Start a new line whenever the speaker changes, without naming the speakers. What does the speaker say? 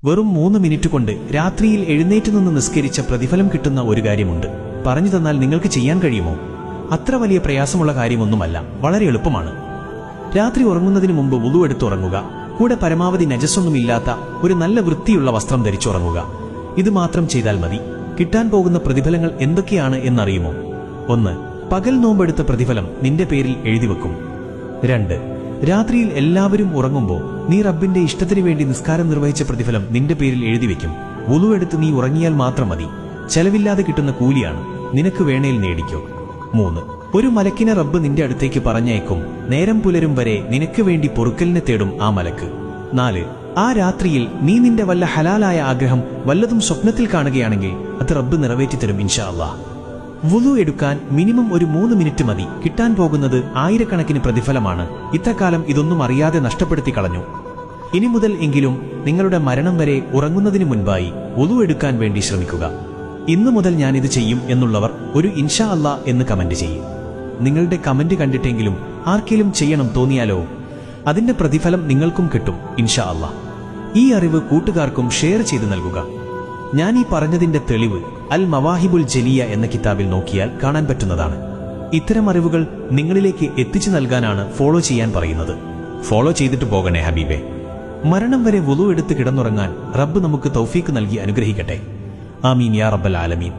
വെറും 3 മിനിറ്റ് കൊണ്ട് രാത്രിയിൽ എഴുന്നേറ്റ് നിന്ന് നിസ്കരിച്ച പ്രതിഫലം കിട്ടുന്ന ഒരു കാര്യമുണ്ട്. പറഞ്ഞു തന്നാൽ നിങ്ങൾക്ക് ചെയ്യാൻ കഴിയുമോ? അത്ര വലിയ പ്രയാസമുള്ള കാര്യമൊന്നുമല്ല, വളരെ എളുപ്പമാണ്. രാത്രി ഉറങ്ങുന്നതിന് മുമ്പ് വുളു എടുത്തുറങ്ങുക. കൂടെ പരമാവധി നജസ്സൊന്നുമില്ലാത്ത ഒരു നല്ല വൃത്തിയുള്ള വസ്ത്രം ധരിച്ചുറങ്ങുക. ഇത് മാത്രം ചെയ്താൽ മതി. കിട്ടാൻ പോകുന്ന പ്രതിഫലങ്ങൾ എന്തൊക്കെയാണ് എന്നറിയുമോ? 1. പകൽ നോമ്പെടുത്ത പ്രതിഫലം നിന്റെ പേരിൽ എഴുതിവെക്കും. 2. രാത്രിയിൽ എല്ലാവരും ഉറങ്ങുമ്പോൾ നീ റബ്ബിന്റെ ഇഷ്ടത്തിനു വേണ്ടി നിസ്കാരം നിർവഹിച്ച പ്രതിഫലം നിന്റെ പേരിൽ എഴുതിവെക്കും. വുളു എടുത്ത് നീ ഉറങ്ങിയാൽ മാത്രം മതി. ചെലവില്ലാതെ കിട്ടുന്ന കൂലിയാണ്, നിനക്ക് വേണേൽ നേടിക്കോ. 3. ഒരു മലക്കിനെ റബ്ബ് നിന്റെ അടുത്തേക്ക് പറഞ്ഞയക്കും. നേരം പുലരും വരെ നിനക്ക് വേണ്ടി പൊറുക്കലിനെ തേടും ആ മലക്ക്. 4. ആ രാത്രിയിൽ നീ നിന്റെ വല്ല ഹലാലായ ആഗ്രഹം വല്ലതും സ്വപ്നത്തിൽ കാണുകയാണെങ്കിൽ അത് റബ്ബ് നിറവേറ്റിത്തരും ഇൻഷാ അല്ലാഹ്. വുളു എടുക്കാൻ മിനിമം ഒരു 3 മിനിറ്റ് മതി. കിട്ടാൻ പോകുന്നത് ആയിരക്കണക്കിന് പ്രതിഫലമാണ്. ഇത്രകാലം ഇതൊന്നും അറിയാതെ നഷ്ടപ്പെടുത്തി കളഞ്ഞു. ഇനി മുതൽ എങ്കിലും നിങ്ങളുടെ മരണം വരെ ഉറങ്ങുന്നതിന് മുൻപായി വുളു എടുക്കാൻ വേണ്ടി ശ്രമിക്കുക. ഇന്നു മുതൽ ഞാനിത് ചെയ്യും എന്നുള്ളവർ ഒരു ഇൻഷാ അല്ലാഹ് എന്ന് കമന്റ് ചെയ്യും. നിങ്ങളുടെ കമന്റ് കണ്ടിട്ടെങ്കിലും ആർക്കെങ്കിലും ചെയ്യണം തോന്നിയാലോ അതിന്റെ പ്രതിഫലം നിങ്ങൾക്കും കിട്ടും ഇൻഷാ അല്ലാഹ്. ഈ അറിവ് കൂട്ടുകാർക്കും ഷെയർ ചെയ്ത് നൽകുക. ഞാൻ ഈ പറഞ്ഞതിന്റെ തെളിവ് അൽ മവാഹിബുൽ ജലിയ എന്ന കിതാബിൽ നോക്കിയാൽ കാണാൻ പറ്റുന്നതാണ്. ഇത്തരം അറിവുകൾ നിങ്ങളിലേക്ക് എത്തിച്ചു നൽകാനാണ് ഫോളോ ചെയ്യാൻ പറയുന്നത്. ഫോളോ ചെയ്തിട്ട് പോകണേ ഹബീബേ. മരണം വരെ വുളു എടുത്ത് കിടന്നുറങ്ങാൻ റബ്ബ് നമുക്ക് തൗഫീക്ക് നൽകി അനുഗ്രഹിക്കട്ടെ. ആമീൻ യാ റബ്ബൽ ആലമീൻ.